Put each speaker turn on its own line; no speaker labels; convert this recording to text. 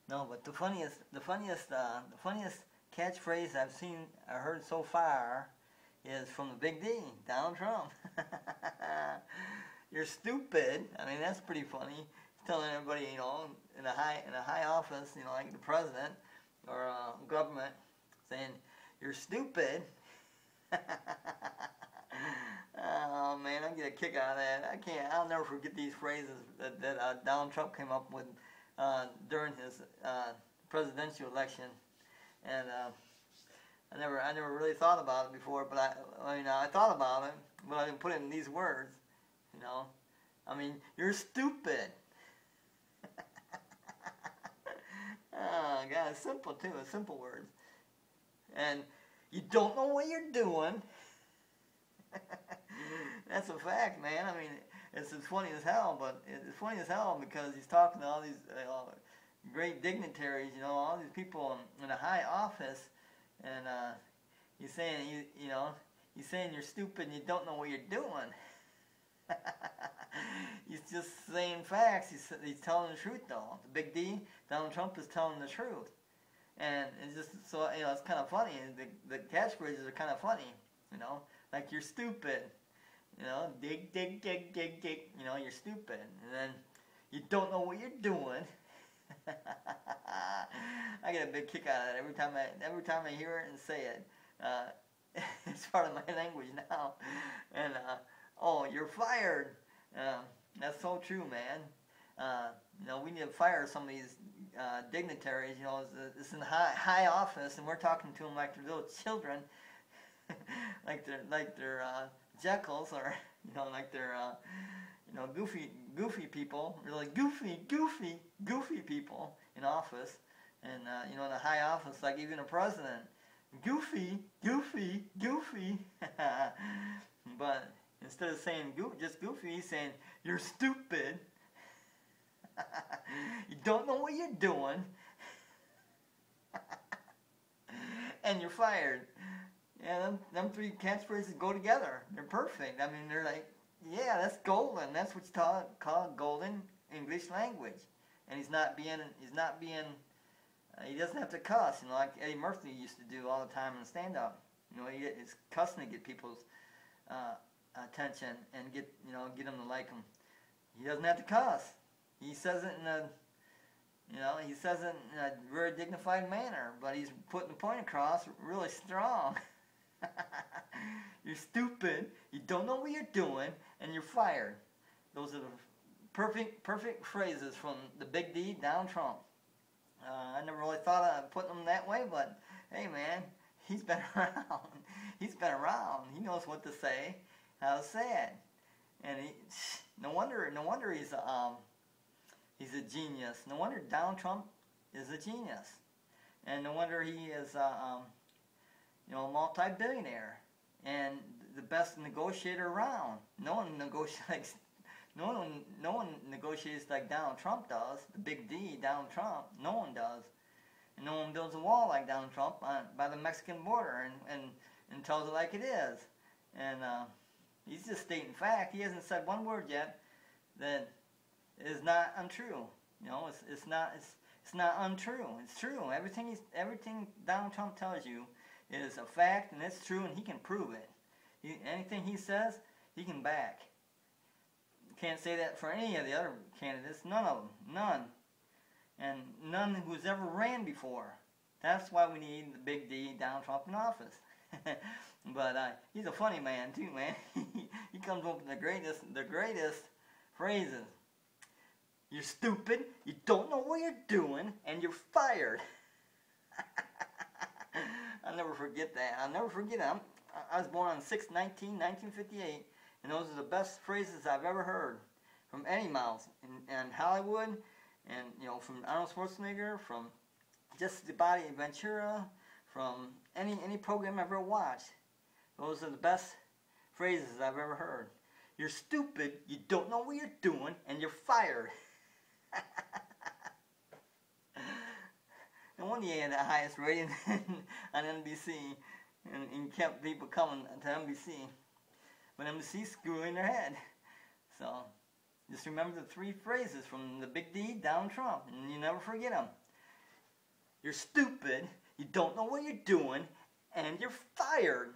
No, but the funniest catchphrase I heard so far is from the Big D, Donald Trump. You're stupid. I mean, that's pretty funny. He's telling everybody, in a high office, like the president or government, saying, "You're stupid." Oh man, I get a kick out of that. I'll never forget these phrases that Donald Trump came up with during his presidential election, and I never really thought about it before. But I thought about it, but I didn't put it in these words. I mean, you're stupid. Oh God, it's simple too. It's simple words, and you don't know what you're doing. That's a fact, man. I mean, it's funny as hell, but it's funny as hell because he's talking to all these great dignitaries, all these people in a high office, and he's saying, he's saying you're stupid and you don't know what you're doing. He's just saying facts. He's telling the truth, though. The Big D, Donald Trump, is telling the truth, and it's just so it's kind of funny. The catchphrases are kind of funny, like you're stupid. Dig, dig, dig, dig, dig. You're stupid. And then you don't know what you're doing. I get a big kick out of it every time I hear it and say it. It's part of my language now. And oh, you're fired. That's so true, man. We need to fire some of these dignitaries. It's in high office, and we're talking to them like they're little children, like they're Jekylls, or like they're goofy people, really goofy people in office, and in a high office, like even a president, goofy. But instead of saying just goofy, he's saying you're stupid. You don't know what you're doing, and you're fired. Yeah, them three catchphrases go together. They're perfect. I mean, they're like, yeah, that's golden. That's what's called golden English language. And he doesn't have to cuss, like Eddie Murphy used to do all the time in stand-up. He's cussing to get people's attention and get them to like him. He doesn't have to cuss. He says it in a very dignified manner, but he's putting the point across really strong. You're stupid, you don't know what you're doing, and you're fired. Those are the perfect phrases from the Big D, Donald Trump. I never really thought of putting them that way, but hey man, he's been around. He's been around. He knows what to say, how to say it. And no wonder he's a genius. No wonder Donald Trump is a genius. And no wonder he is a multi-billionaire and the best negotiator around. No one negotiates like Donald Trump does. The Big D, Donald Trump. No one does. And no one builds a wall like Donald Trump by the Mexican border and tells it like it is. And he's just stating fact. He hasn't said one word yet that is not untrue. It's not untrue. It's true. Everything Donald Trump tells you is a fact, and it's true, and he can prove it. Anything he says, he can back. Can't say that for any of the other candidates. None of them. None. And none who's ever ran before. That's why we need the Big D, Donald Trump, in office. But he's a funny man too, man. He comes up with the greatest phrases. You're stupid, you don't know what you're doing, and you're fired. I'll never forget that. I'll never forget it. I was born on 6/19/1958, and those are the best phrases I've ever heard from any mouth in Hollywood, and from Arnold Schwarzenegger, from Jesse Body Ventura, from any program I've ever watched. Those are the best phrases I've ever heard. You're stupid, you don't know what you're doing, and you're fired. No wonder he had the highest rating on NBC and kept people coming to NBC. But NBC screwing their head. So just remember the three phrases from the Big D, Donald Trump, and you never forget them. You're stupid, you don't know what you're doing, and you're fired.